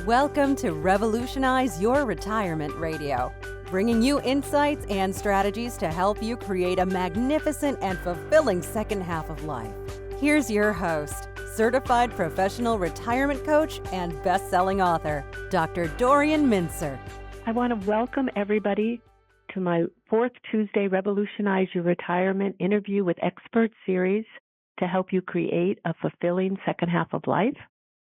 Welcome to Revolutionize Your Retirement Radio, bringing you insights and strategies to help you create a magnificent and fulfilling second half of life. Here's your host, certified professional retirement coach and best-selling author, Dr. Dorian Mintzer. I want to welcome everybody to my fourth Tuesday Revolutionize Your Retirement interview with experts series to help you create a fulfilling second half of life.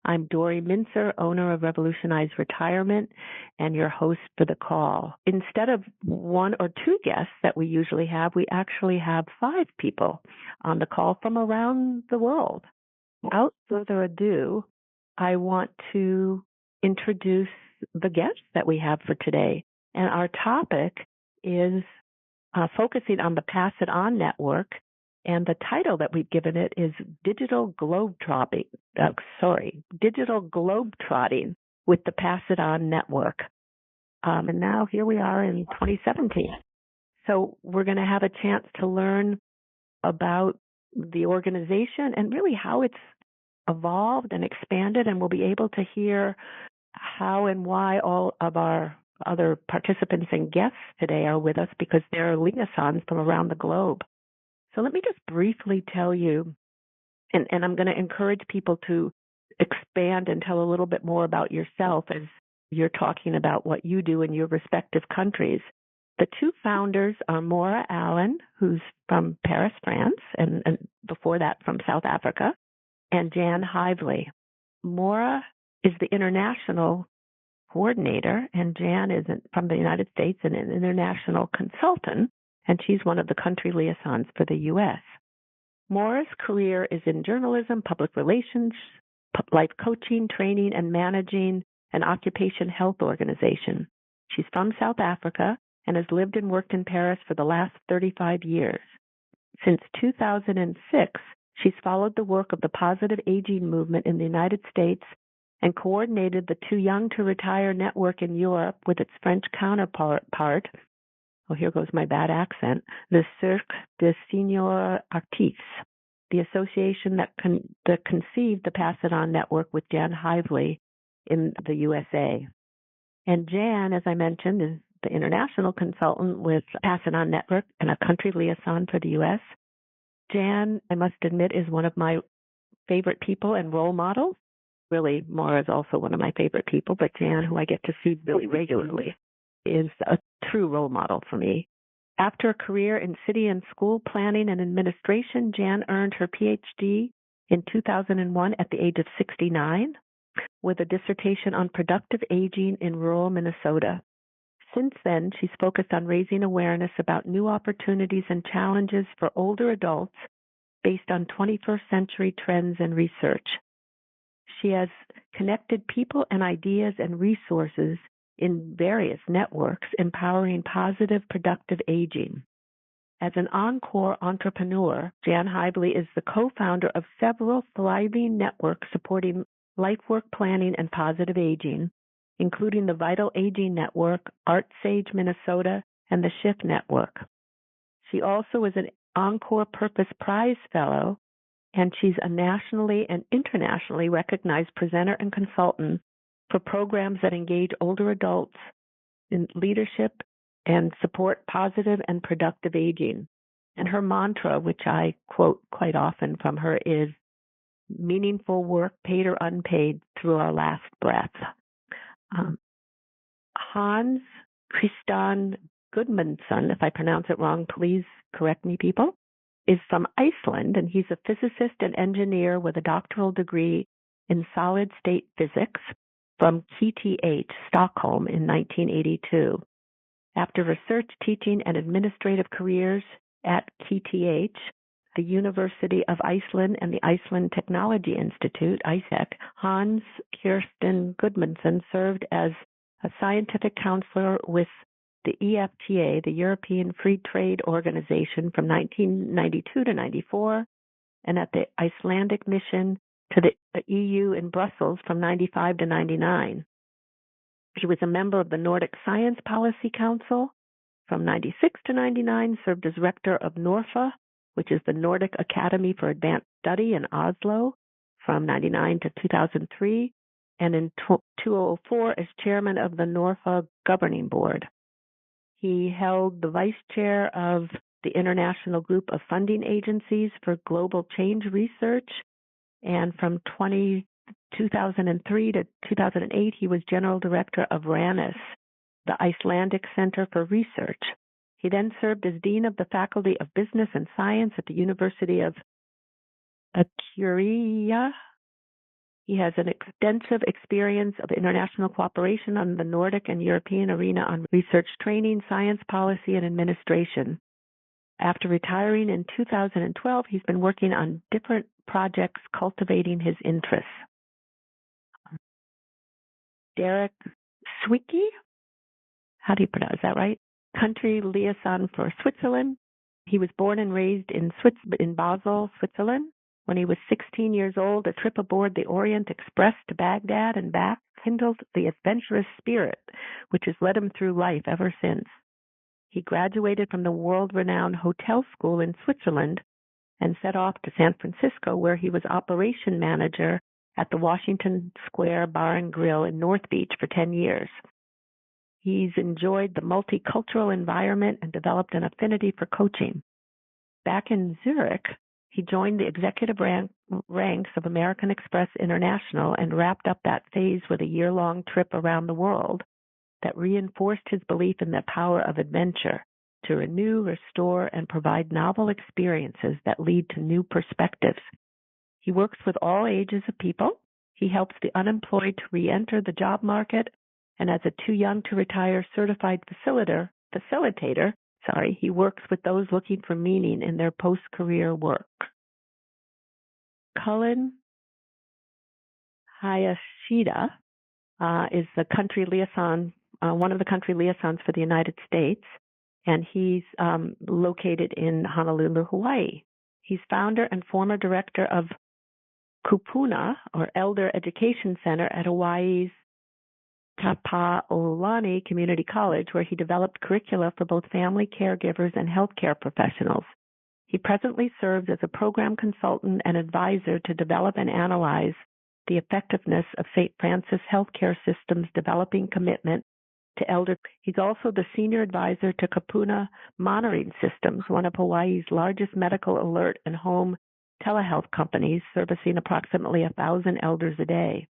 I'm Dorian Mintzer, owner of Revolutionize Retirement, and your host for the call. Instead of one or two guests that we usually have, we actually have 5 people on the call from around the world. Without further ado, I want to introduce the guests that we have for today. And our topic is focusing on the Pass It On Network. And the title that we've given it is Digital Globetrotting with the Pass It On Network. And now here we are in 2017. So we're going to have a chance to learn about the organization and really how it's evolved and expanded. And we'll be able to hear how and why all of our other participants and guests today are with us, because they're liaisons from around the globe. So let me just briefly tell you, and I'm going to encourage people to expand and tell a little bit more about yourself as you're talking about what you do in your respective countries. The 2 founders are Moira Allan, who's from Paris, France, and before that from South Africa, and Jan Hively. Moira is the international coordinator, and Jan is from the United States and an international consultant, and she's one of the country liaisons for the U.S. Moira's career is in journalism, public relations, life coaching, training, and managing an occupation health organization. She's from South Africa and has lived and worked in Paris for the last 35 years. Since 2006, she's followed the work of the positive aging movement in the United States and coordinated the Too Young to Retire network in Europe with its French counterpart. Oh, here goes my bad accent. The Cercle des Seniors Artistes, the association that conceived the Pass It On network with Jan Hively in the USA. And Jan, as I mentioned, is the international consultant with Pass It On network and a country liaison for the US. Jan, I must admit, is one of my favorite people and role models. Really, Maura is also one of my favorite people, but Jan, who I get to see really regularly, is a true role model for me. After a career in city and school planning and administration, Jan earned her Ph.D. in 2001 at the age of 69 with a dissertation on productive aging in rural Minnesota. Since then, she's focused on raising awareness about new opportunities and challenges for older adults based on 21st century trends and research. She has connected people and ideas and resources in various networks, empowering positive, productive aging. As an Encore Entrepreneur, Jan Hively is the co-founder of several thriving networks supporting life work planning and positive aging, including the Vital Aging Network, ArtSage Minnesota, and the Shift Network. She also is an Encore Purpose Prize Fellow, and she's a nationally and internationally recognized presenter and consultant for programs that engage older adults in leadership and support positive and productive aging. And her mantra, which I quote quite often from her, is meaningful work, paid or unpaid, through our last breath. Kristjan Gudmundsson, if I pronounce it wrong, please correct me, people, is from Iceland, and he's a physicist and engineer with a doctoral degree in solid-state physics from KTH, Stockholm, in 1982. After research, teaching, and administrative careers at KTH, the University of Iceland, and the Iceland Technology Institute, ISEC, Kristjan Gudmundsson served as a scientific counselor with the EFTA, the European Free Trade Organization, from 1992 to 94, and at the Icelandic Mission to the EU in Brussels from 95 to 99. He was a member of the Nordic Science Policy Council from 96 to 99, served as rector of Norfa, which is the Nordic Academy for Advanced Study in Oslo, from 99 to 2003, and in 2004 as chairman of the Norfolk Governing Board. He held the vice chair of the International Group of Funding Agencies for Global Change Research, and from 2003 to 2008, he was general director of RANIS, the Icelandic Center for Research. He then served as dean of the Faculty of Business and Science at the University of Akureyri. He has an extensive experience of international cooperation on the Nordic and European arena on research training, science policy, and administration. After retiring in 2012, he's been working on different projects cultivating his interests. Derek Zwicky, how do you pronounce that right? Country Liaison for Switzerland. He was born and raised in Basel, Switzerland. When he was 16 years old, a trip aboard the Orient Express to Baghdad and back kindled the adventurous spirit, which has led him through life ever since. He graduated from the world-renowned hotel school in Switzerland and set off to San Francisco, where he was operation manager at the Washington Square Bar and Grill in North Beach for 10 years. He's enjoyed the multicultural environment and developed an affinity for coaching. Back in Zurich, he joined the executive ranks of American Express International and wrapped up that phase with a year-long trip around the world that reinforced his belief in the power of adventure to renew, restore, and provide novel experiences that lead to new perspectives. He works with all ages of people. He helps the unemployed to re-enter the job market, and as a too young to retire certified facilitator, he works with those looking for meaning in their post-career work. Cullen Hayashida is the country liaison, one of the country liaisons for the United States, and he's located in Honolulu, Hawaii. He's founder and former director of Kupuna, or Elder Education Center at Hawaii's Kapaolani Community College, where he developed curricula for both family caregivers and healthcare professionals. He presently serves as a program consultant and advisor to develop and analyze the effectiveness of St. Francis Healthcare System's developing commitment to elder. He's also the senior advisor to Kupuna Monitoring Systems, one of Hawaii's largest medical alert and home telehealth companies, servicing approximately 1,000 elders a day.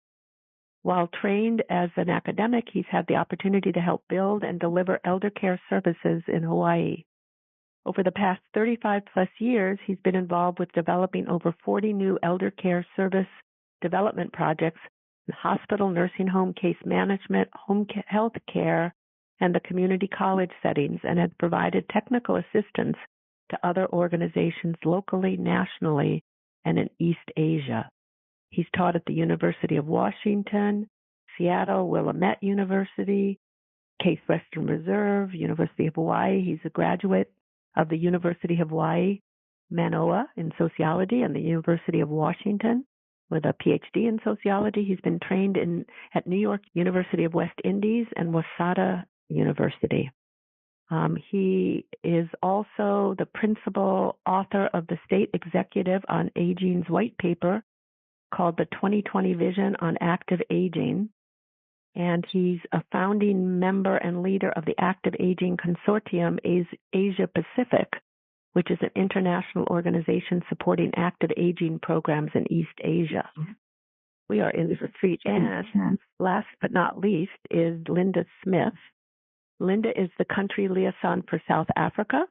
While trained as an academic, he's had the opportunity to help build and deliver elder care services in Hawaii. Over the past 35-plus years, he's been involved with developing over 40 new elder care service development projects in hospital, nursing home, case management, home health care, and the community college settings, and has provided technical assistance to other organizations locally, nationally, and in East Asia. He's taught at the University of Washington, Seattle, Willamette University, Case Western Reserve, University of Hawaii. He's a graduate of the University of Hawaii, Manoa in sociology, and the University of Washington with a Ph.D. in sociology. He's been trained at New York University of West Indies and Waseda University. He is also the principal author of the State Executive on Aging's white paper called the 2020 Vision on Active Aging. And he's a founding member and leader of the Active Aging Consortium Asia Pacific, which is an international organization supporting active aging programs in East Asia. We are in for treat. And last but not least is Linda Smith. Linda is the country liaison for South Africa.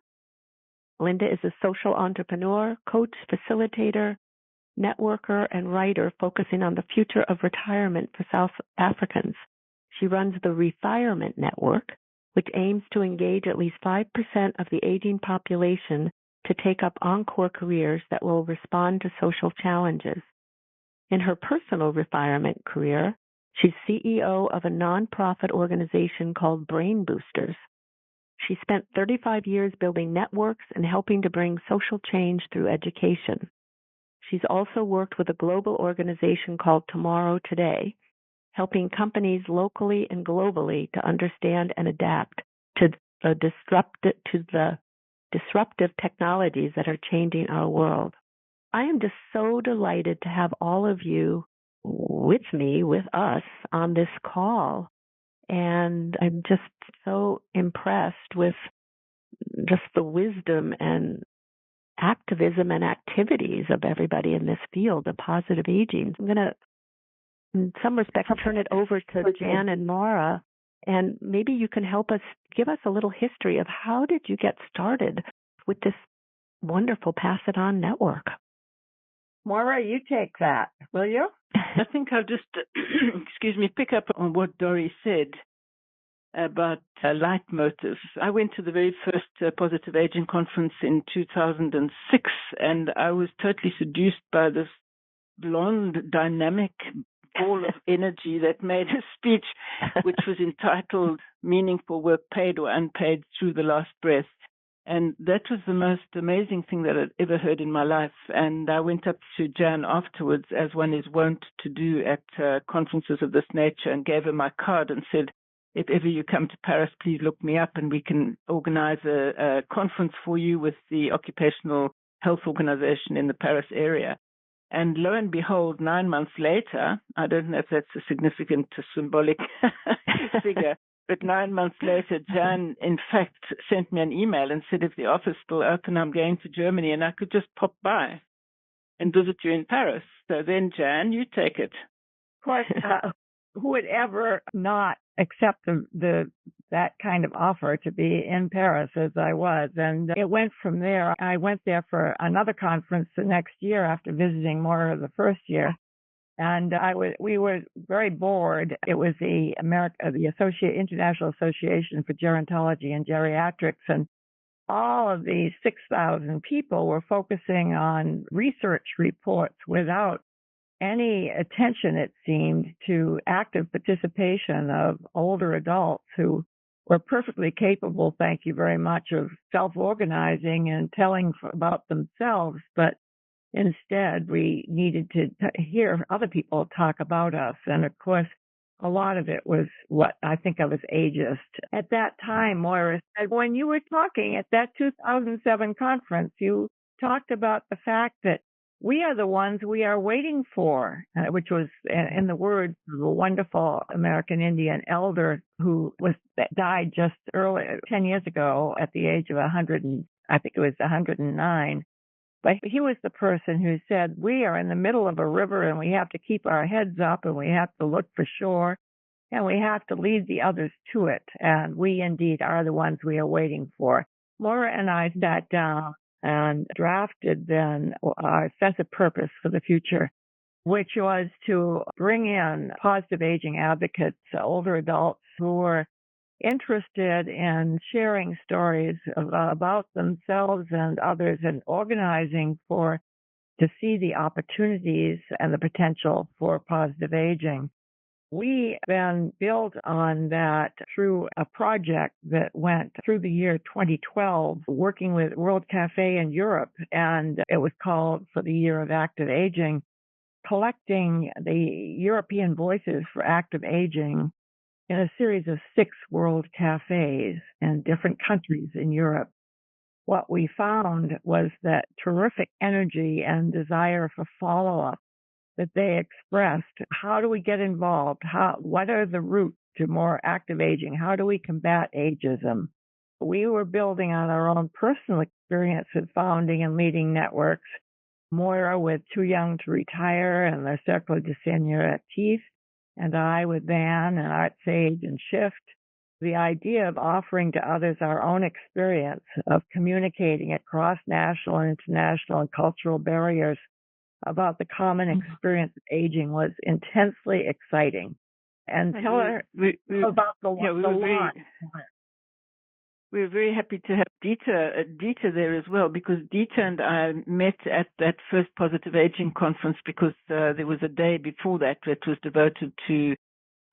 Linda is a social entrepreneur, coach, facilitator, networker, and writer focusing on the future of retirement for South Africans. She runs the Refirement Network, which aims to engage at least 5% of the aging population to take up encore careers that will respond to social challenges. In her personal retirement career, she's CEO of a nonprofit organization called Brain Boosters. She spent 35 years building networks and helping to bring social change through education. She's also worked with a global organization called Tomorrow Today, helping companies locally and globally to understand and adapt to the disruptive technologies that are changing our world. I am just so delighted to have all of you with us on this call. And I'm just so impressed with just the wisdom and activism and activities of everybody in this field of positive aging. I'm going to, in some respects, turn it over to Jan and Moira, and maybe you can help us, give us a little history of how did you get started with this wonderful Pass It On network. Moira, you take that, will you? I think I'll just, pick up on what Dori said about leitmotifs. I went to the very first Positive Aging Conference in 2006, and I was totally seduced by this blonde, dynamic ball of energy that made a speech, which was entitled Meaningful Work Paid or Unpaid Through the Last Breath. And that was the most amazing thing that I'd ever heard in my life. And I went up to Jan afterwards, as one is wont to do at conferences of this nature, and gave her my card and said, if ever you come to Paris, please look me up and we can organize a conference for you with the Occupational Health Organization in the Paris area. And lo and behold, 9 months later, I don't know if that's a significant symbolic figure, but 9 months later, Jan, in fact, sent me an email and said, if the office is still open, I'm going to Germany and I could just pop by and visit you in Paris. So then, Jan, you take it. Of course, who would ever not accept that kind of offer to be in Paris as I was? And it went from there. I went there for another conference the next year after visiting Moira the first year. And we were very bored. It was the International Association for Gerontology and Geriatrics, and all of these 6,000 people were focusing on research reports without any attention, it seemed, to active participation of older adults who were perfectly capable, thank you very much, of self-organizing and telling about themselves, but instead, we needed to hear other people talk about us. And of course, a lot of it was what I think of as ageist. At that time, Moira said, when you were talking at that 2007 conference, you talked about the fact that we are the ones we are waiting for, which was in the words of a wonderful American Indian elder who died just 10 years ago at the age of 100, I think it was 109. But he was the person who said, we are in the middle of a river and we have to keep our heads up and we have to look for shore and we have to lead the others to it. And we indeed are the ones we are waiting for. Moira and I sat down and drafted then our sense of purpose for the future, which was to bring in positive aging advocates, older adults who were interested in sharing stories about themselves and others and organizing to see the opportunities and the potential for positive aging. We then built on that through a project that went through the year 2012, working with World Cafe in Europe, and it was called For the Year of Active Aging, collecting the European voices for active aging in a series of 6 world cafes in different countries in Europe. What we found was that terrific energy and desire for follow-up that they expressed. How do we get involved? What are the routes to more active aging? How do we combat ageism? We were building on our own personal experience with founding and leading networks. Moira with Too Young to Retire and the Cercle de Seniors Actifs, and I with VAN and ArtSage and Shift. The idea of offering to others our own experience of communicating across national and international and cultural barriers about the common experience of aging was intensely exciting. And tell her about the launch. We were very happy to have Dieter there as well, because Dieter and I met at that first Positive Aging conference because there was a day before that was devoted to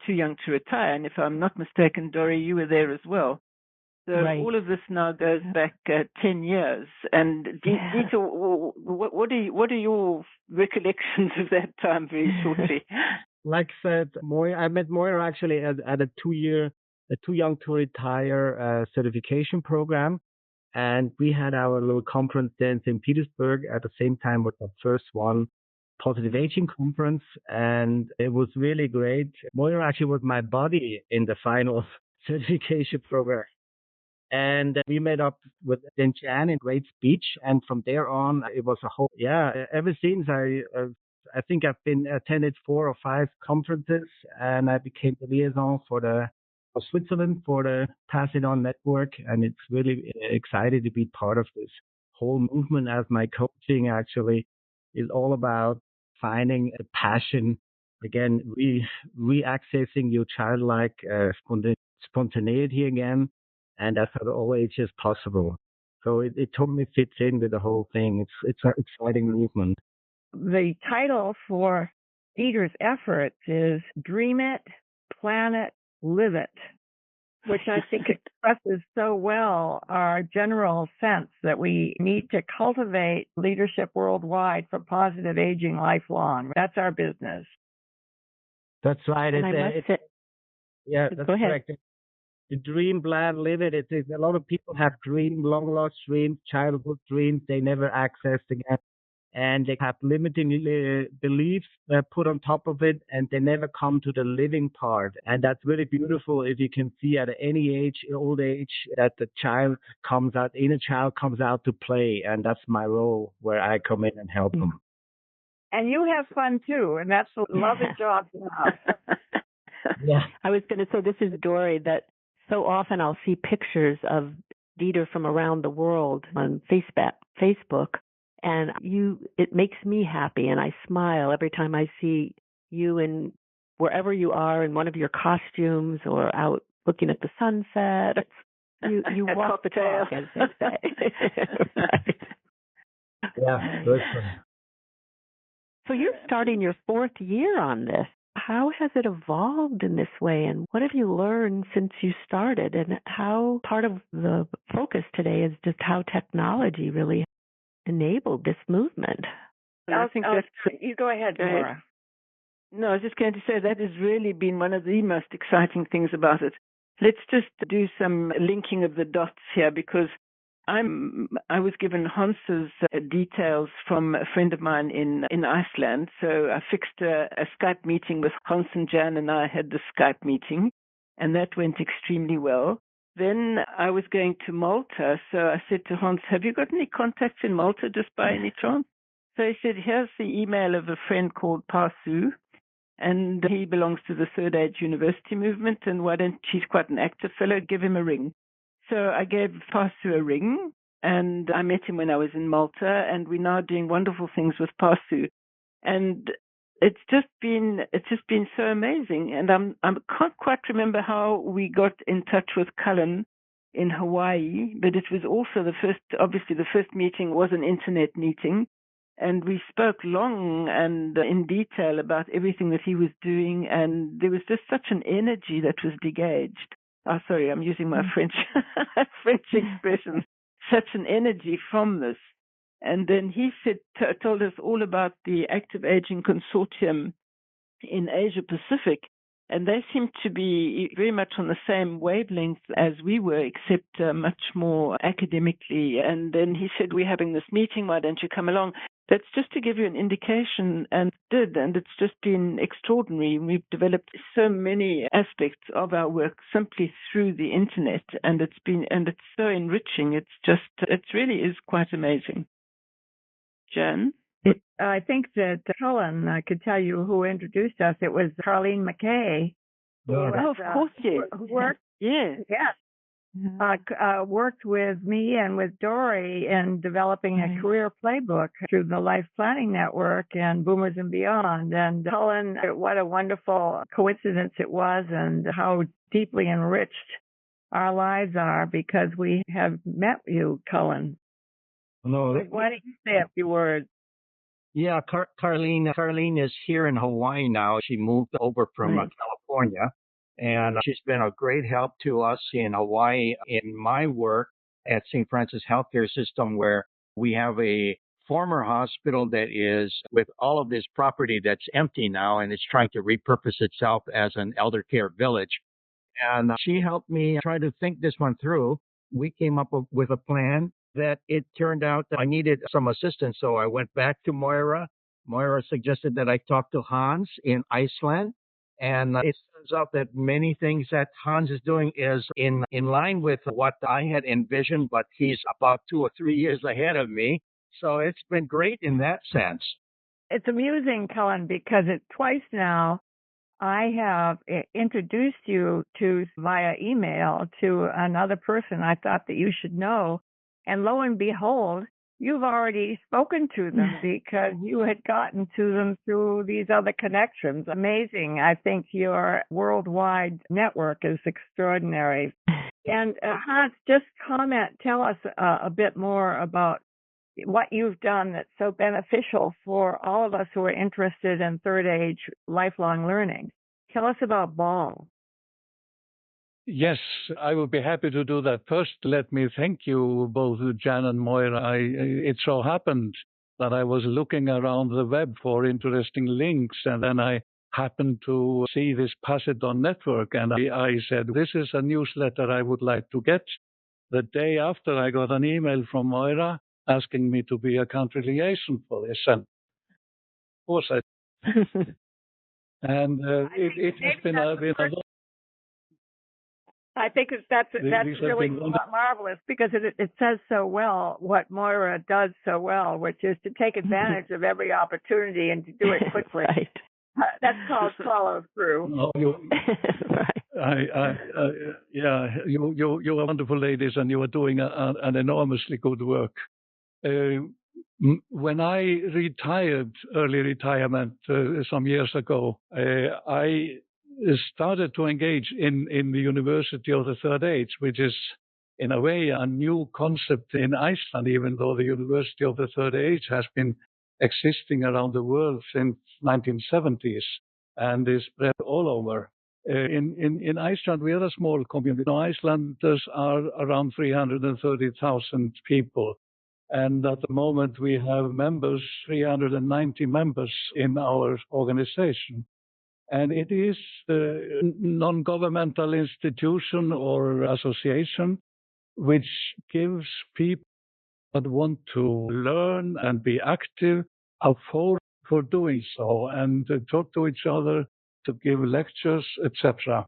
Too Young to Retire. And if I'm not mistaken, Dori, you were there as well. So right. All of this now goes back 10 years. And Dieter, what are your recollections of that time very shortly? Like I said, I met Moira actually at a 2-year Too Young to Retire certification program. And we had our little conference there in St. Petersburg at the same time with the first one. Positive Aging Conference, and it was really great. Moira actually was my buddy in the final certification program. And we met up with Jan in great speech. And from there on, it was a whole, ever since I think I've been attended 4 or 5 conferences, and I became the liaison for Switzerland for the Pass It On network. And it's really excited to be part of this whole movement, as my coaching actually is all about finding a passion, again, re-accessing your childlike spontaneity again, and that's at all ages possible. So it totally fits in with the whole thing. It's an exciting movement. The title for Dieter's efforts is Dream It, Plan It, Live It, which I think expresses so well our general sense that we need to cultivate leadership worldwide for positive aging lifelong. That's our business. That's right. And I must say, that's go ahead. correct. The dream, plan, live it. It's a lot of people have dreams, long lost dreams, childhood dreams they never accessed again. And they have limiting beliefs put on top of it, and they never come to the living part. And that's really beautiful if you can see at any age, old age, that the inner child comes out to play. And that's my role, where I come in and help them. And you have fun too, and that's a lovely job to have. Yeah. I was going to say, this is Dory, that so often I'll see pictures of Dieter from around the world on Facebook. And it makes me happy, and I smile every time I see you in wherever you are in one of your costumes or out looking at the sunset. You walk the talk, as they say. Yeah, good. So you're starting your 4th year on this. How has it evolved in this way, and what have you learned since you started? And how part of the focus today is just how technology really enabled this movement. I think you go ahead, Laura. No, I was just going to say that has really been one of the most exciting things about it. Let's just do some linking of the dots here, because I was given Hans's details from a friend of mine in Iceland. So I fixed a Skype meeting with Hans, and Jan and I had the Skype meeting, and that went extremely well. Then I was going to Malta, so I said to Hans, have you got any contacts in Malta just by any chance? So he said, here's the email of a friend called Parsu, and he belongs to the Third Age University movement, and he's quite an active fellow, give him a ring. So I gave Parsu a ring, and I met him when I was in Malta, and we're now doing wonderful things with Parsu. And it's just been so amazing. And I can't quite remember how we got in touch with Cullen in Hawaii, but it was also the first meeting was an internet meeting. And we spoke long and in detail about everything that he was doing. And there was just such an energy that was degaged. Oh, sorry, I'm using my French expression. Such an energy from this. And then he told us all about the Active Aging Consortium in Asia Pacific, and they seemed to be very much on the same wavelength as we were, except much more academically. And then he said, we're having this meeting, why don't you come along? That's just to give you an indication, and it's just been extraordinary. We've developed so many aspects of our work simply through the internet, and it's so enriching. It really is quite amazing. Jan? I think that Cullen could tell you who introduced us. It was Carlene McKay. Of course, yes. Who worked, yes. Worked with me and with Dory in developing a career playbook through the Life Planning Network and Boomers and Beyond. And Cullen, what a wonderful coincidence it was, and how deeply enriched our lives are because we have met you, Cullen. No, why don't you say a few words? Yeah, Carlene is here in Hawaii now. She moved over from California, and she's been a great help to us in Hawaii in my work at St. Francis Healthcare System, where we have a former hospital that is with all of this property that's empty now, and it's trying to repurpose itself as an elder care village. And she helped me try to think this one through. We came up with a plan that it turned out that I needed some assistance. So I went back to Moira. Moira suggested that I talk to Hans in Iceland. And it turns out that many things that Hans is doing is in line with what I had envisioned, but he's about 2 or 3 years ahead of me. So it's been great in that sense. It's amusing, Cullen, because twice now I have introduced you via email to another person I thought that you should know. And lo and behold, you've already spoken to them because you had gotten to them through these other connections. Amazing. I think your worldwide network is extraordinary. And Hans, just tell us a bit more about what you've done that's so beneficial for all of us who are interested in third age lifelong learning. Tell us about Ball. Yes, I would be happy to do that. First, let me thank you, both Jan and Moira. It so happened that I was looking around the web for interesting links, and then I happened to see this Pass-It-On network, and I said, this is a newsletter I would like to get. The day after, I got an email from Moira asking me to be a country liaison for this, and of course I and it has been a I think that's really marvelous because it says so well what Moira does so well, which is to take advantage of every opportunity and to do it quickly. Right. That's called follow through. No, Right. Yeah, you are wonderful ladies, and you are doing an enormously good work. When I retired, early retirement, some years ago, I started to engage in the University of the Third Age, which is in a way a new concept in Iceland, even though the University of the Third Age has been existing around the world since 1970s and is spread all over. In Iceland, we are a small community. Now, Icelanders are around 330,000 people. And at the moment, we have 390 members in our organization. And it is a non-governmental institution or association which gives people that want to learn and be active a forum for doing so and to talk to each other, to give lectures, etc.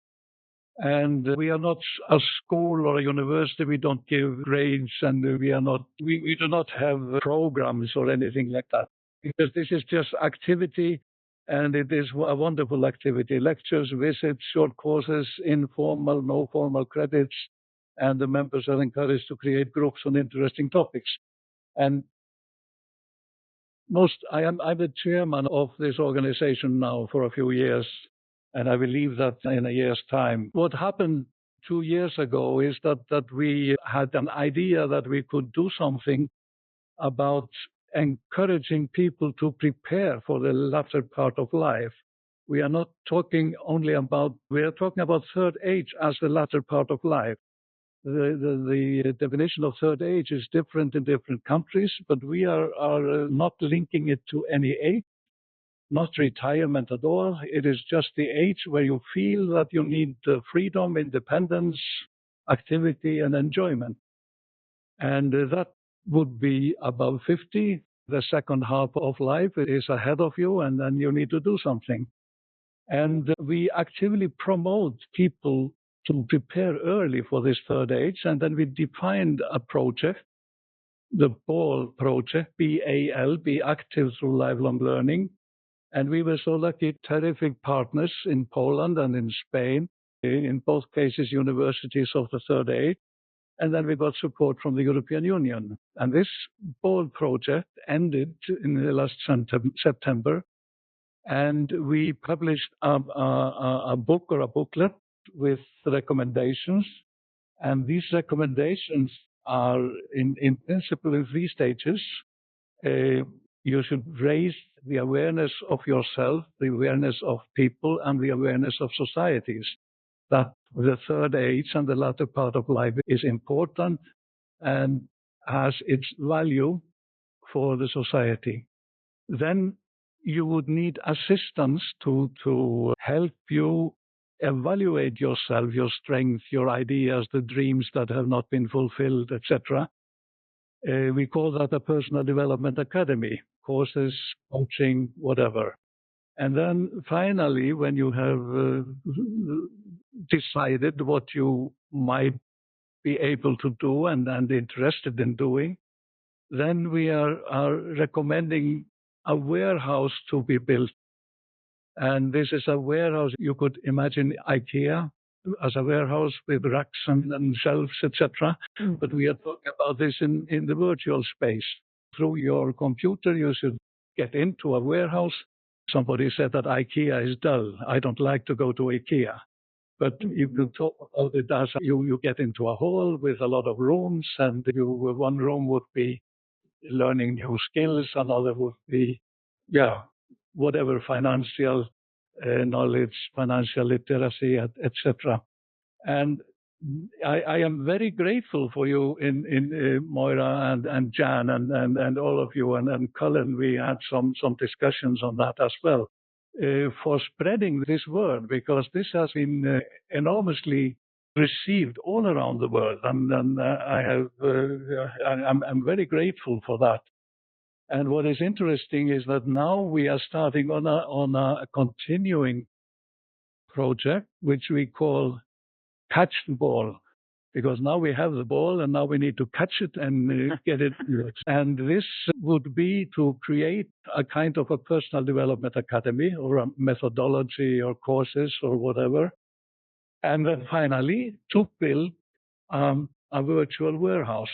And we are not a school or a university. We don't give grades, and we do not have programs or anything like that, because this is just activity, and it is a wonderful activity. Lectures, visits, short courses, informal, no formal credits, and the members are encouraged to create groups on interesting topics. And I'm the chairman of this organization now for a few years, and I will leave that in a year's time. What happened 2 years ago is that we had an idea that we could do something about encouraging people to prepare for the latter part of life. We are not talking we are talking about third age as the latter part of life. The definition of third age is different in different countries, but we are not linking it to any age. Not retirement at all. It is just the age where you feel that you need freedom, independence, activity, and enjoyment. And that would be above 50. The second half of life is ahead of you, and then you need to do something. And we actively promote people to prepare early for this third age. And then we defined a project, the BAL project, B-A-L, Be Active Through Lifelong Learning. And we were so lucky, terrific partners in Poland and in Spain, in both cases, universities of the third age. And then we got support from the European Union. And this BAL project ended in the last September. And we published a book or a booklet with recommendations. And these recommendations are in principle in 3 stages. You should raise the awareness of yourself, the awareness of people, and the awareness of societies. That the third age and the latter part of life is important and has its value for the society. Then you would need assistance to help you evaluate yourself, your strengths, your ideas, the dreams that have not been fulfilled, etc. We call that a personal development academy, courses, coaching, whatever. And then finally, when you have decided what you might be able to do and interested in doing, then we are recommending a warehouse to be built. And this is a warehouse, you could imagine IKEA as a warehouse with racks and shelves, etc. But we are talking about this in the virtual space. Through your computer, you should get into a warehouse. Somebody said that IKEA is dull. I don't like to go to IKEA. But you can talk about it as you get into a hall with a lot of rooms, and one room would be learning new skills, another would be, whatever financial knowledge, financial literacy, etc. And I am very grateful for you in Moira and Jan and all of you and Cullen. We had some discussions on that as well for spreading this word, because this has been enormously received all around the world, and I'm very grateful for that. And what is interesting is that now we are starting on a continuing project, which we call Catch the Ball, because now we have the ball and now we need to catch it and get it. And this would be to create a kind of a personal development academy or a methodology or courses or whatever. And then finally to build a virtual warehouse.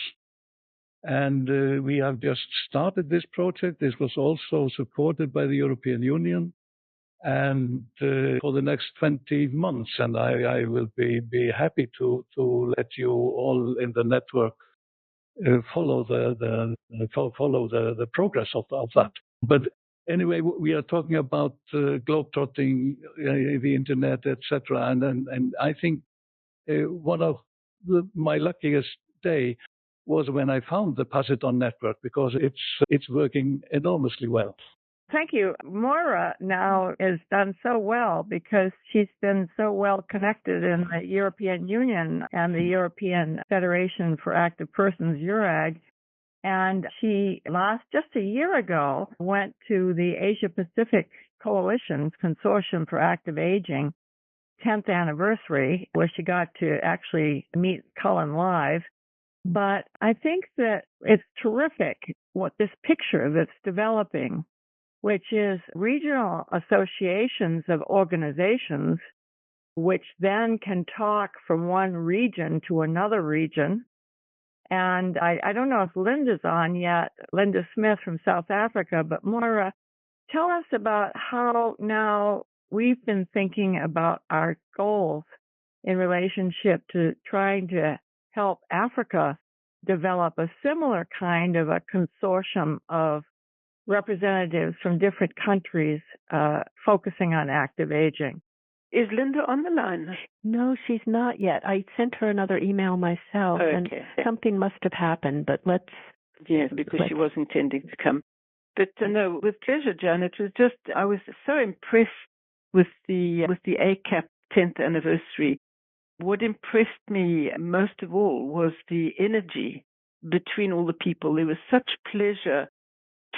And we have just started this project. This was also supported by the European Union, and for the next 20 months. And I will be happy to let you all in the network follow the progress of that. But anyway, we are talking about globetrotting, the internet, etc. And I think one of my luckiest day was when I found the Pass It On network, because it's working enormously well. Thank you. Moira now has done so well because she's been so well connected in the European Union and the European Federation for Active Persons, EURAG. And she just a year ago, went to the Asia Pacific Coalition's Consortium for Active Aging 10th anniversary, where she got to actually meet Cullen live. But I think that it's terrific what this picture that's developing, which is regional associations of organizations, which then can talk from one region to another region. And I don't know if Linda's on yet, Linda Smith from South Africa, but Moira, tell us about how now we've been thinking about our goals in relationship to trying to help Africa develop a similar kind of a consortium of representatives from different countries focusing on active aging. Is Linda on the line? No, she's not yet. I sent her another email myself, and something must have happened, but let's... Yes, because she was intending to come. But no, with pleasure, Jan. It was just, I was so impressed with the ACAP 10th anniversary. What impressed me most of all was the energy between all the people. There was such pleasure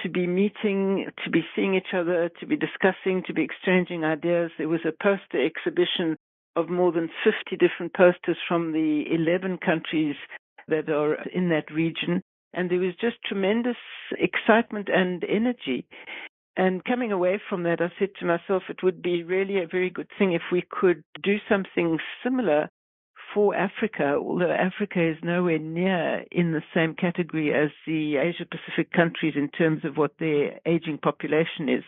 to be meeting, to be seeing each other, to be discussing, to be exchanging ideas. There was a poster exhibition of more than 50 different posters from the 11 countries that are in that region. And there was just tremendous excitement and energy. And coming away from that, I said to myself, it would be really a very good thing if we could do something similar for Africa, although Africa is nowhere near in the same category as the Asia-Pacific countries in terms of what their aging population is.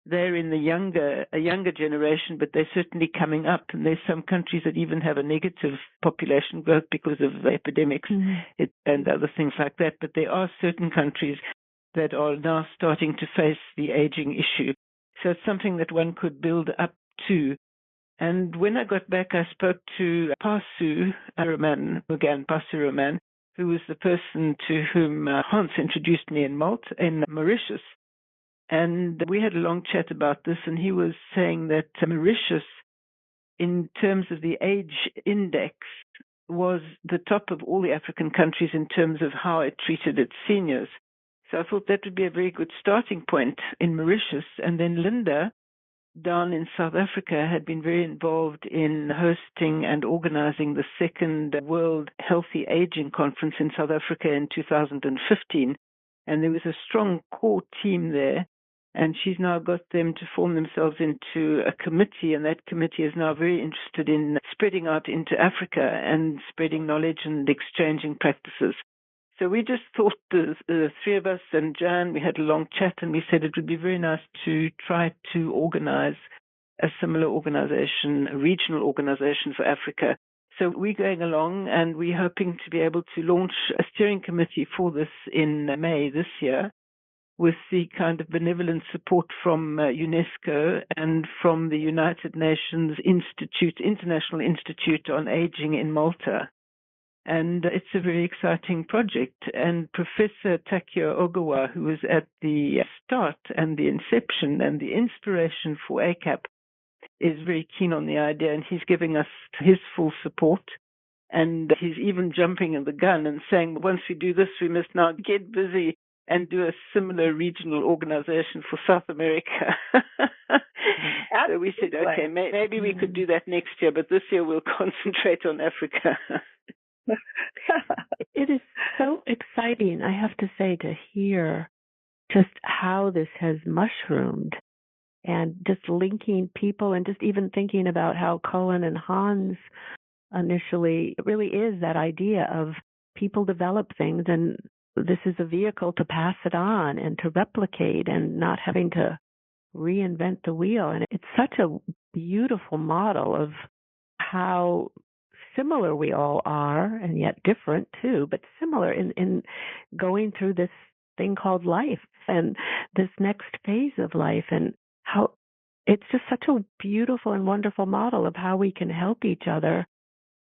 They're in a younger generation, but they're certainly coming up. And there's some countries that even have a negative population growth because of epidemics and other things like that. But there are certain countries that are now starting to face the aging issue. So it's something that one could build up to. And when I got back, I spoke to Pasu Roman, who was the person to whom Hans introduced me in Mauritius. And we had a long chat about this, and he was saying that Mauritius, in terms of the age index, was the top of all the African countries in terms of how it treated its seniors. So I thought that would be a very good starting point in Mauritius. And then Linda, down in South Africa, had been very involved in hosting and organizing the second World Healthy Aging Conference in South Africa in 2015. And there was a strong core team there. And she's now got them to form themselves into a committee, and that committee is now very interested in spreading out into Africa and spreading knowledge and exchanging practices. So we just thought, the three of us and Jan, we had a long chat, and we said it would be very nice to try to organize a similar organization, a regional organization for Africa. So we're going along, and we're hoping to be able to launch a steering committee for this in May this year, with the kind of benevolent support from UNESCO and from the United Nations International Institute on Aging in Malta. And it's a very exciting project. And Professor Takio Ogawa, who was at the start and the inception and the inspiration for ACAP, is very keen on the idea, and he's giving us his full support. And he's even jumping in the gun and saying, once we do this, we must now get busy and do a similar regional organization for South America. So we said, okay, maybe we could do that next year, but this year we'll concentrate on Africa. It is so exciting, I have to say, to hear just how this has mushroomed and just linking people, and just even thinking about how Cullen and Hans initially, it really is that idea of people develop things, and this is a vehicle to pass it on and to replicate and not having to reinvent the wheel. And it's such a beautiful model of how similar we all are, and yet different too, but similar in going through this thing called life and this next phase of life, and how it's just such a beautiful and wonderful model of how we can help each other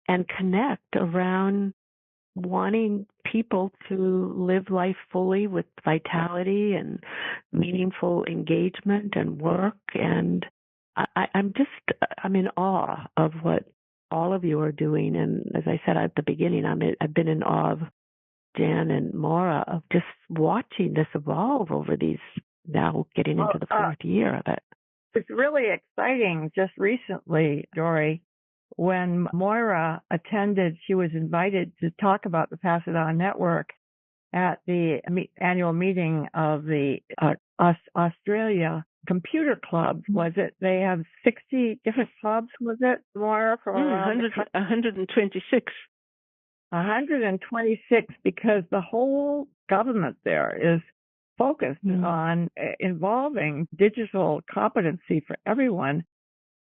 and connect around wanting people to live life fully with vitality and meaningful engagement and work. And I'm in awe of what all of you are doing. And as I said at the beginning, I've been in awe of Jan and Moira, of just watching this evolve over these, now getting into the fourth year of it. It's really exciting. Just recently, Dory, when Moira attended, she was invited to talk about the Pass It On Network at the annual meeting of the Australia Computer Club. Was it? They have 60 different clubs, was it, Moira? From 126. 126, because the whole government there is focused on involving digital competency for everyone.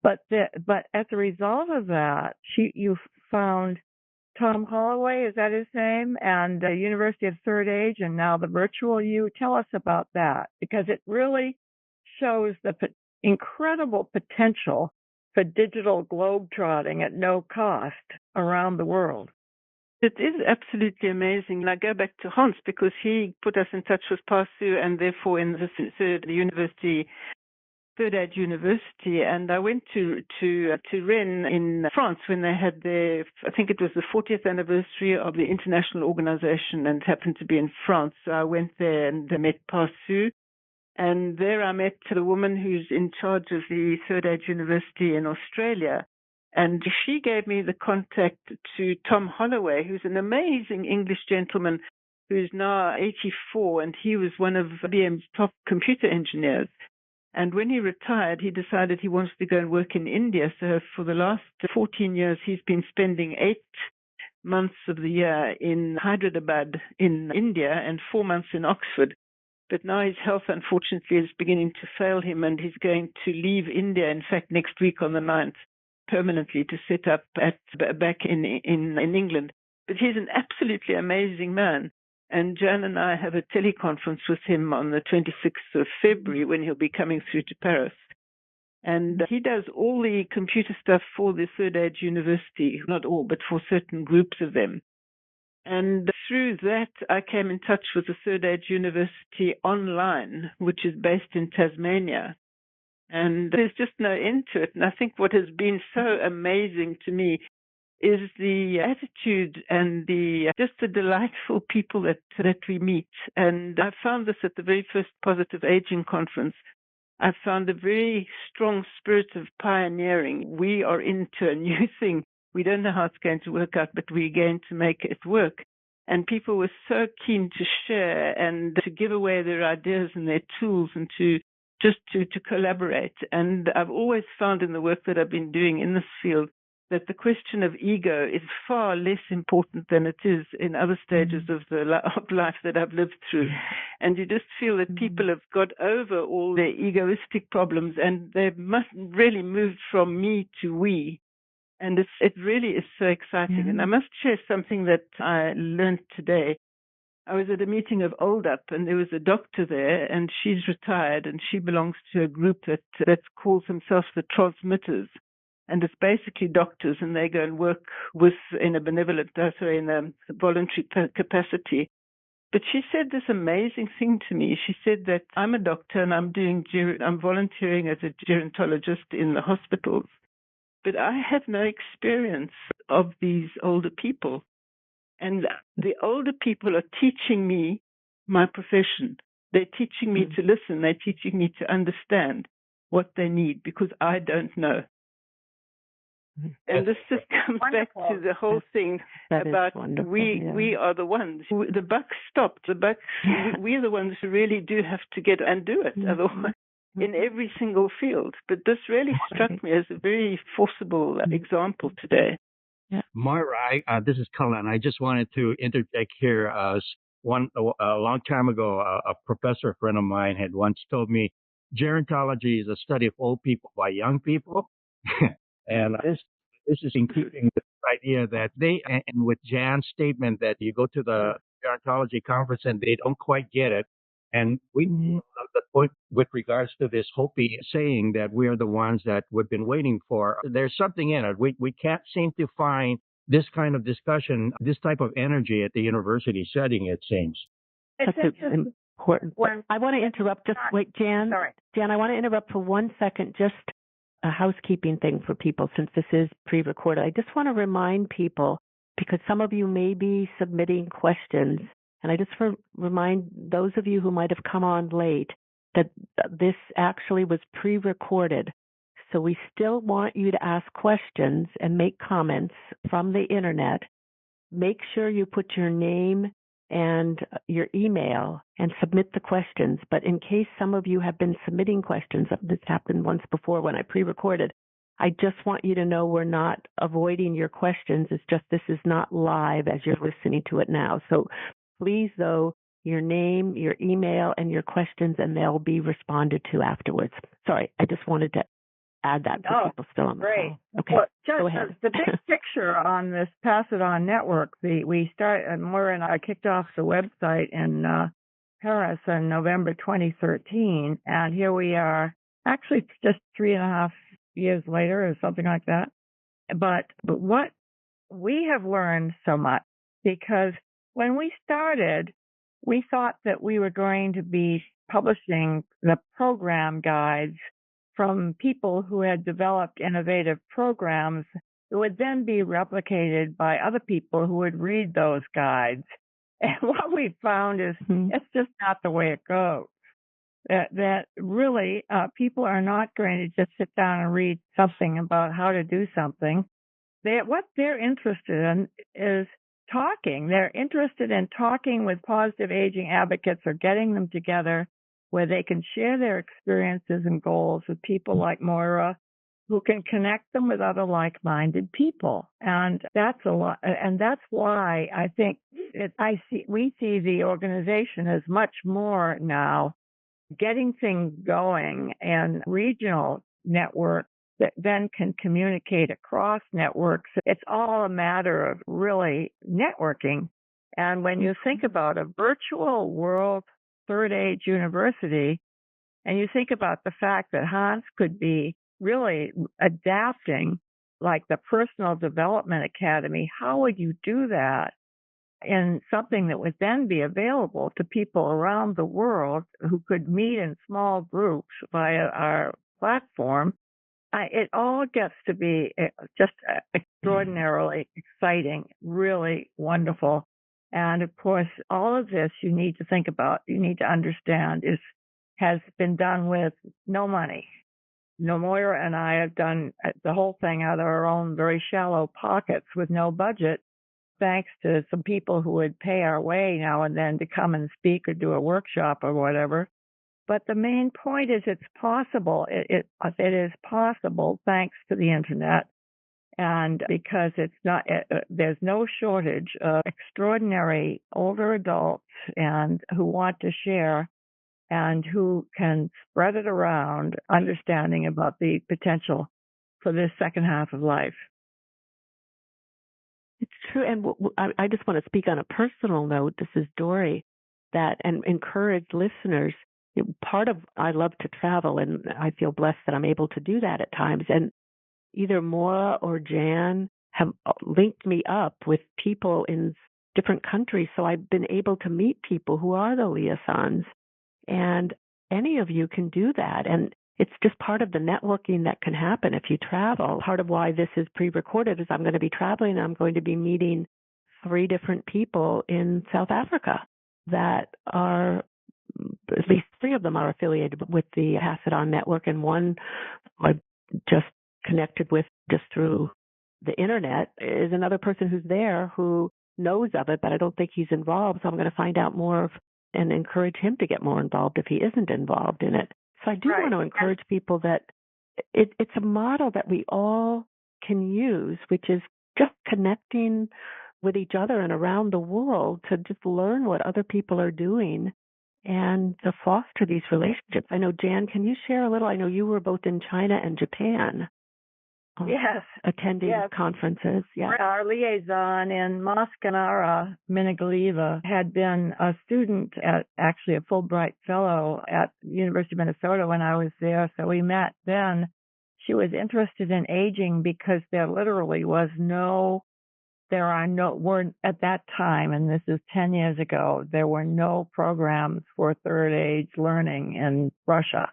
But as a result of that, you found Tom Holloway, is that his name, and the University of Third Age, and now the Virtual U. Tell us about that, because it really shows the incredible potential for digital globetrotting at no cost around the world. It is absolutely amazing. And I go back to Hans, because he put us in touch with PASU, and therefore in the Third Age University, and I went to Rennes in France when they had their, I think it was the 40th anniversary of the international organization, and it happened to be in France. So I went there and I met PASU, and there I met the woman who's in charge of the Third Age University in Australia. And she gave me the contact to Tom Holloway, who's an amazing English gentleman who's now 84, and he was one of IBM's top computer engineers. And when he retired, he decided he wanted to go and work in India. So for the last 14 years, he's been spending 8 months of the year in Hyderabad in India and 4 months in Oxford. But now his health, unfortunately, is beginning to fail him, and he's going to leave India, in fact, next week on the 9th, permanently to set up back in England. But he's an absolutely amazing man. And Jan and I have a teleconference with him on the 26th of February when he'll be coming through to Paris. And he does all the computer stuff for the Third Age University, not all, but for certain groups of them. And through that, I came in touch with the Third Age University online, which is based in Tasmania. And there's just no end to it. And I think what has been so amazing to me is the attitude and just the delightful people that we meet. And I found this at the very first Positive Aging Conference. I found a very strong spirit of pioneering. We are into a new thing. We don't know how it's going to work out, but we're going to make it work. And people were so keen to share and to give away their ideas and their tools and to collaborate. And I've always found in the work that I've been doing in this field that the question of ego is far less important than it is in other stages of life that I've lived through. And you just feel that people have got over all their egoistic problems and they must really move from me to we. And it really is so exciting. And I must share something that I learned today. I was at a meeting of Old Up, and there was a doctor there, and she's retired, and she belongs to a group that calls themselves the Transmitters. And it's basically doctors, and they go and work in a voluntary capacity. But she said this amazing thing to me. She said that I'm a doctor, and I'm volunteering as a gerontologist in the hospitals. But I have no experience of these older people. And the older people are teaching me my profession. They're teaching me to listen. They're teaching me to understand what they need because I don't know. And this just comes back to the whole thing about we are the ones. The buck stopped. We are the ones who really do have to get and do it. Otherwise, in every single field. But this really struck me as a very forcible example today. Yeah. Moira, this is Cullen. I just wanted to interject here. A long time ago, a professor friend of mine had once told me gerontology is a study of old people by young people. And this is including the idea that and with Jan's statement that you go to the gerontology conference and they don't quite get it. And the point with regards to this Hopi saying that we are the ones that we've been waiting for, there's something in it. We can't seem to find this kind of discussion, this type of energy at the university setting, it seems. That's important. I want to interrupt. Wait, Jan. Sorry. Jan, I want to interrupt for 1 second. Just a housekeeping thing for people since this is pre-recorded. I just want to remind people, because some of you may be submitting questions, and I just remind those of you who might have come on late that this actually was pre-recorded. So we still want you to ask questions and make comments from the internet. Make sure you put your name and your email and submit the questions. But in case some of you have been submitting questions, this happened once before when I pre-recorded, I just want you to know we're not avoiding your questions. It's just this is not live as you're listening to it now. So please, though, your name, your email, and your questions, and they'll be responded to afterwards. Sorry, I just wanted to add that for people still on the call. Okay, well, go ahead. The big picture on this Pass It On network, Moira and I kicked off the website in Paris in November 2013, and here we are, actually just 3.5 years later or something like that. But what we have learned so much, because when we started, we thought that we were going to be publishing the program guides from people who had developed innovative programs that would then be replicated by other people who would read those guides. And what we found is it's just not the way it goes. That really people are not going to just sit down and read something about how to do something. What they're interested in is talking. They're interested in talking with positive aging advocates or getting them together where they can share their experiences and goals with people like Moira, who can connect them with other like-minded people. And that's a lot. And that's why I think we see the organization as much more now getting things going and regional networks that then can communicate across networks. It's all a matter of really networking. And when you think about a virtual world third age university, and you think about the fact that Hans could be really adapting like the Personal Development Academy, how would you do that in something that would then be available to people around the world who could meet in small groups via our platform? It all gets to be just extraordinarily exciting, really wonderful. And of course, all of this you need to think about, you need to understand has been done with no money. Moira and I have done the whole thing out of our own very shallow pockets with no budget, thanks to some people who would pay our way now and then to come and speak or do a workshop or whatever. But the main point is it's possible. It is possible thanks to the internet. And because there's no shortage of extraordinary older adults and who want to share and who can spread it around, understanding about the potential for this second half of life. It's true. And I just want to speak on a personal note. This is Dory, and encourage listeners. I love to travel, and I feel blessed that I'm able to do that at times. And either Moira or Jan have linked me up with people in different countries. So I've been able to meet people who are the liaisons. And any of you can do that. And it's just part of the networking that can happen if you travel. Part of why this is pre-recorded is I'm going to be traveling. I'm going to be meeting 3 different people in South Africa that are, at least 3 of them are affiliated with the Pass It On network, and one I just connected with just through the internet is another person who's there who knows of it, but I don't think he's involved. So I'm going to find out more and encourage him to get more involved if he isn't involved in it. So I do want to encourage people that it's a model that we all can use, which is just connecting with each other and around the world to just learn what other people are doing and to foster these relationships. I know, Jan, can you share a little? I know you were both in China and Japan. Yes. Attending conferences. Yeah. Our liaison in Maskanara, Minigaliva, had been a student actually a Fulbright fellow at the University of Minnesota when I was there. So we met then. She was interested in aging because there literally weren't at that time, and this is 10 years ago, there were no programs for third age learning in Russia.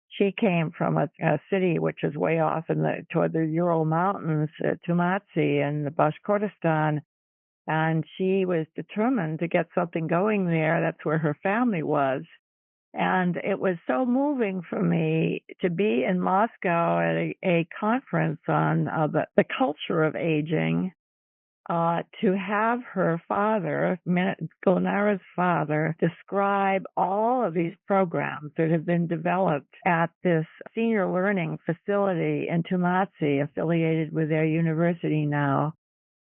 She came from a city which is way off toward the Ural Mountains, Tumatsi in Bashkortostan, and she was determined to get something going there. That's where her family was. And it was so moving for me to be in Moscow at a conference on the culture of aging, to have her father, Gulnara's father, describe all of these programs that have been developed at this senior learning facility in Tumatsi, affiliated with their university now.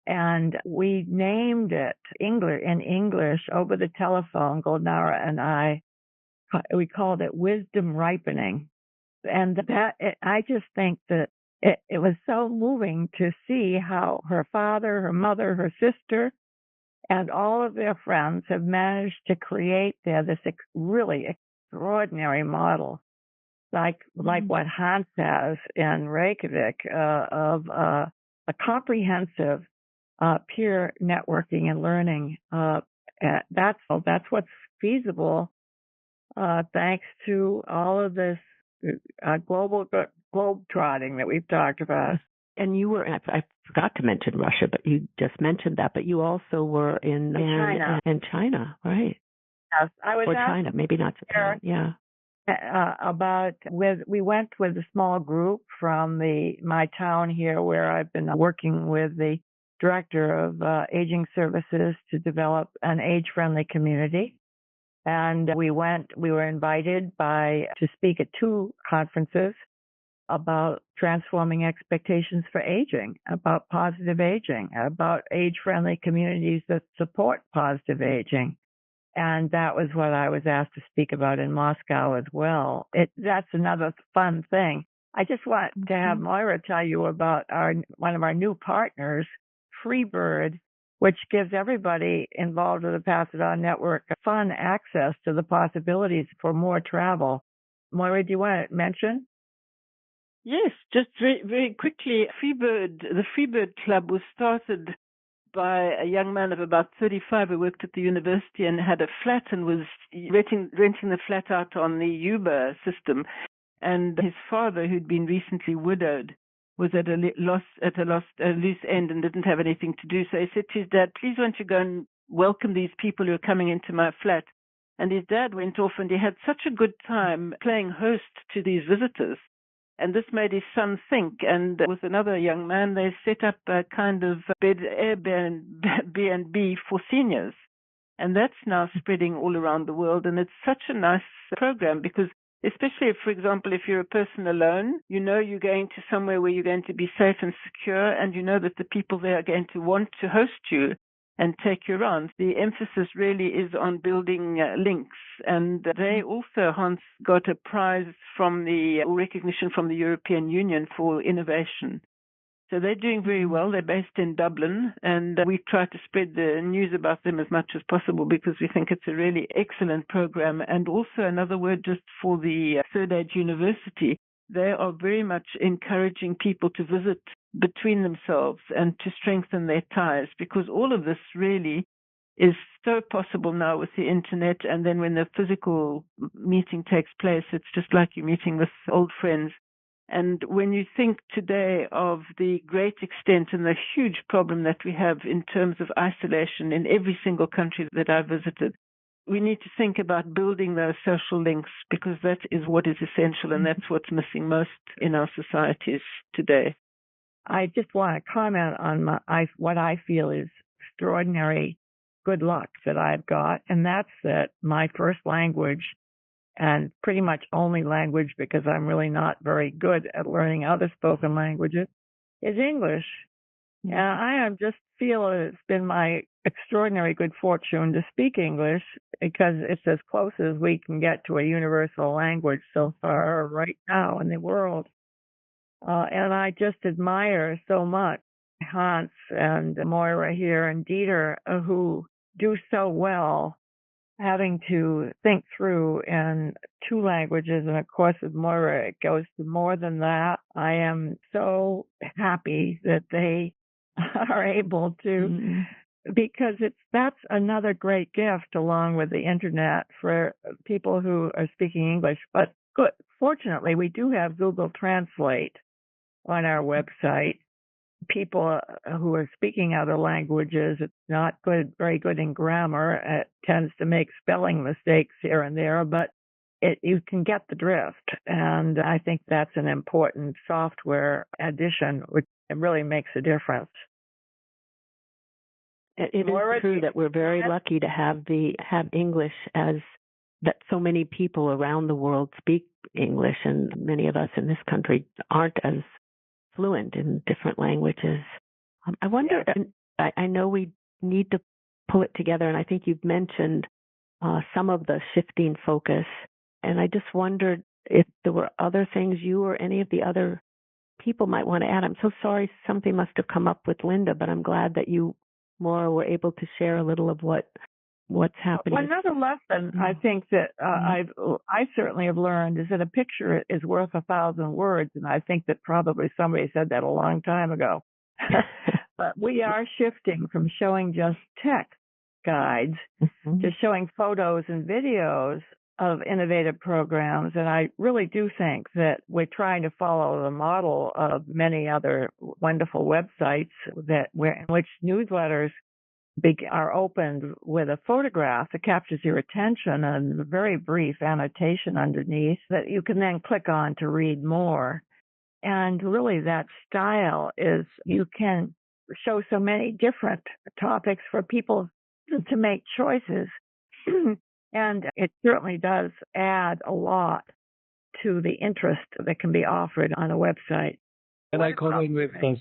And we named it in English over the telephone, Gulnara and I. We called it Wisdom Ripening. And I just think that it was so moving to see how her father, her mother, her sister, and all of their friends have managed to create this really extraordinary model, like what Hans has in Reykjavik, of a comprehensive peer networking and learning. That's what's feasible thanks to all of this globetrotting that we've talked about. And you were, I forgot to mention Russia, but you just mentioned that, but you also were in China. In China, right? Yes, I was. Or China, maybe not Japan. Yeah. We went with a small group from my town here, where I've been working with the director of aging services to develop an age-friendly community. And we were invited to speak at 2 conferences about transforming expectations for aging, about positive aging, about age-friendly communities that support positive aging. And that was what I was asked to speak about in Moscow as well. That's another fun thing. I just want to have Moira tell you about one of our new partners, Freebird, which gives everybody involved with the Pass It On network fun access to the possibilities for more travel. Moira, do you want to mention? Yes, just very, very quickly. The Freebird Club was started by a young man of about 35 who worked at the university and had a flat and was renting the flat out on the Uber system. And his father, who'd been recently widowed, was at a loose end and didn't have anything to do. So he said to his dad, please won't you go and welcome these people who are coming into my flat? And his dad went off and he had such a good time playing host to these visitors. And this made his son think. And with another young man, they set up a kind of Airbnb for seniors. And that's now spreading all around the world. And it's such a nice program because especially if, for example, if you're a person alone, you know you're going to somewhere where you're going to be safe and secure, and you know that the people there are going to want to host you and take you around. The emphasis really is on building links. And they also, Hans, got a prize from recognition from the European Union for innovation. So they're doing very well. They're based in Dublin, and we try to spread the news about them as much as possible because we think it's a really excellent program. And also another word just for the Third Age University, they are very much encouraging people to visit between themselves and to strengthen their ties, because all of this really is so possible now with the internet. And then when the physical meeting takes place, it's just like you're meeting with old friends. And when you think today of the great extent and the huge problem that we have in terms of isolation in every single country that I visited, we need to think about building those social links, because that is what is essential, and that's what's missing most in our societies today. I just want to comment on what I feel is extraordinary good luck that I've got, and that's that my first language, and pretty much only language because I'm really not very good at learning other spoken languages, is English. And I just feel it's been my extraordinary good fortune to speak English because it's as close as we can get to a universal language so far right now in the world. And I just admire so much Hans and Moira here and Dieter, who do so well having to think through in two languages. And of course, with Moira, it goes to more than that. I am so happy that they are able to, because that's another great gift along with the internet for people who are speaking English. But fortunately, we do have Google Translate on our website. People who are speaking other languages, it's not very good in grammar. It tends to make spelling mistakes here and there, but you can get the drift. And I think that's an important software addition, which really makes a difference. It is true that we're very lucky to have English, as that so many people around the world speak English, and many of us in this country aren't as fluent in different languages. I wonder, I know we need to pull it together, and I think you've mentioned some of the shifting focus, and I just wondered if there were other things you or any of the other people might want to add. I'm so sorry something must have come up with Linda, but I'm glad that you, Maura, were able to share a little of what's happening. Well, another lesson I think that I certainly have learned is that a picture is worth 1,000 words, and I think that probably somebody said that a long time ago. But we are shifting from showing just tech guides to showing photos and videos of innovative programs, and I really do think that we're trying to follow the model of many other wonderful websites in which newsletters are opened with a photograph that captures your attention and a very brief annotation underneath that you can then click on to read more. And really that style is, you can show so many different topics for people to make choices. And it certainly does add a lot to the interest that can be offered on a website. Can I come in with this?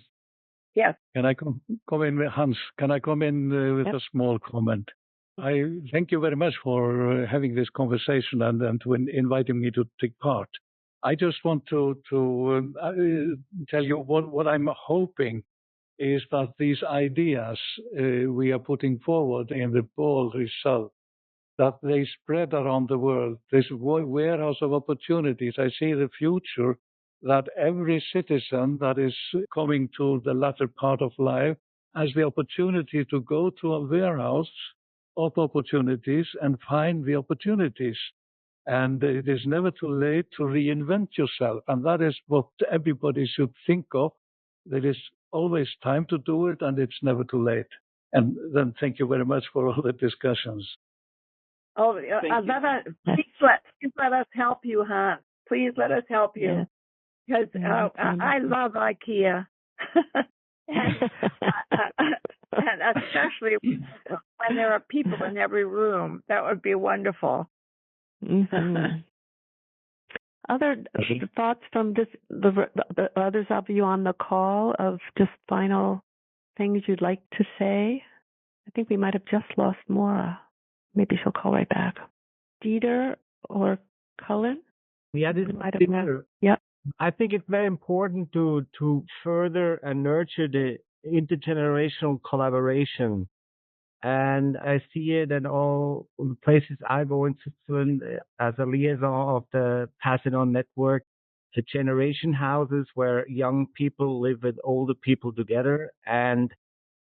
Yes. Can I come in with Hans? Can I come in with a small comment? I thank you very much for having this conversation and to inviting me to take part. I just want to tell you what I'm hoping is that these ideas we are putting forward in the bold result, that they spread around the world. This warehouse of opportunities. I see the future that every citizen that is coming to the latter part of life has the opportunity to go to a warehouse of opportunities and find the opportunities. And it is never too late to reinvent yourself. And that is what everybody should think of there is always time to do it, and it's never too late. And then thank you very much for all the discussions. Oh, please let us help you, Hans. Please let us help you. Because I love IKEA. and especially when there are people in every room. That would be wonderful. Mm-hmm. Other thoughts from the others of you on the call of just final things you'd like to say? I think we might have just lost Moira. Maybe she'll call right back. Dieter or Cullen? Yeah, this might have been. Yep. I think it's very important to further and nurture the intergenerational collaboration. And I see it in all the places I go in Switzerland as a liaison of the Pass It On network, the generation houses where young people live with older people together. And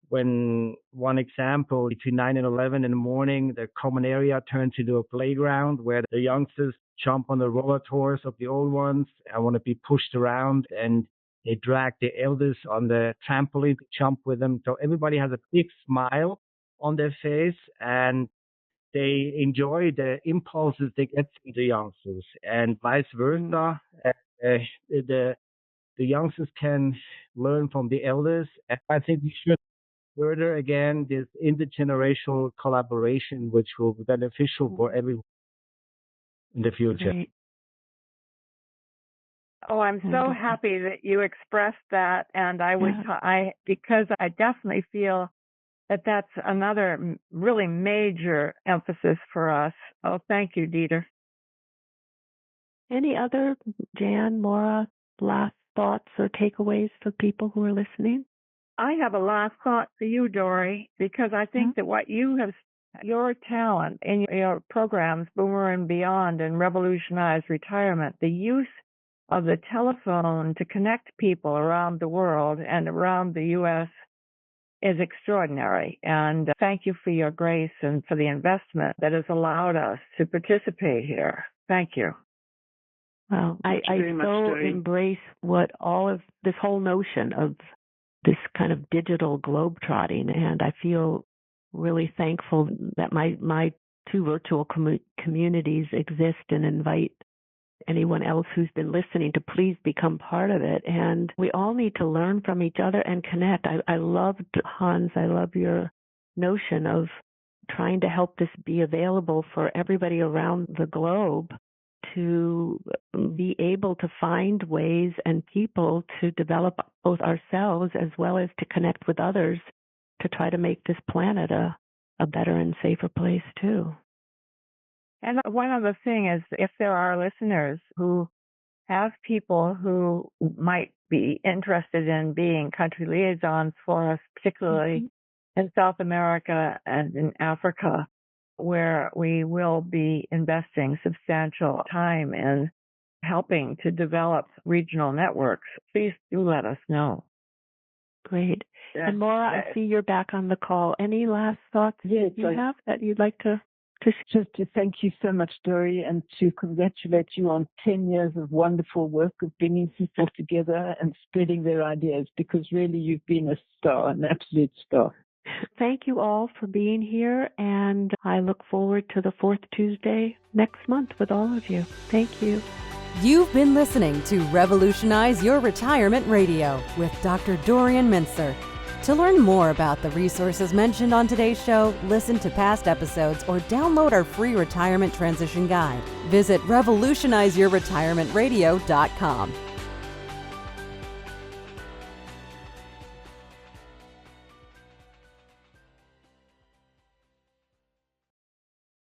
when one example, between 9 and 11 in the morning, the common area turns into a playground where the youngsters jump on the roller tours of the old ones. I want to be pushed around, and they drag the elders on the trampoline to jump with them. So everybody has a big smile on their face, and they enjoy the impulses they get from the youngsters, and vice versa. The youngsters can learn from the elders. And I think we should further again this intergenerational collaboration, which will be beneficial for everyone in the future. Great. Oh, I'm so happy that you expressed that, and because I definitely feel that that's another really major emphasis for us. Oh, thank you, Dieter. Any other, Jan, Moira, last thoughts or takeaways for people who are listening? I have a last thought for you, Dory, because I think that what you have, your talent in your programs, Boomer and Beyond and Revolutionize Retirement, the use of the telephone to connect people around the world and around the U.S. is extraordinary. And thank you for your grace and for the investment that has allowed us to participate here. Thank you. Well, I so embrace what all of this whole notion of this kind of digital globetrotting, and I feel really thankful that my two virtual communities exist and invite anyone else who's been listening to please become part of it. And we all need to learn from each other and connect. I loved, Hans, I love your notion of trying to help this be available for everybody around the globe to be able to find ways and people to develop both ourselves as well as to connect with others to try to make this planet a better and safer place too. And one other thing is, if there are listeners who have people who might be interested in being country liaisons for us, particularly in South America and in Africa, where we will be investing substantial time in helping to develop regional networks, please do let us know. Great. And Moira, I see you're back on the call. Any last thoughts you have that you'd like to just to thank you so much, Dory, and to congratulate you on 10 years of wonderful work of bringing people together and spreading their ideas, because really you've been a star, an absolute star. Thank you all for being here, and I look forward to the fourth Tuesday next month with all of you. Thank you. You've been listening to Revolutionize Your Retirement Radio with Dr. Dorian Mintzer. To learn more about the resources mentioned on today's show, listen to past episodes, or download our free retirement transition guide, visit revolutionizeyourretirementradio.com.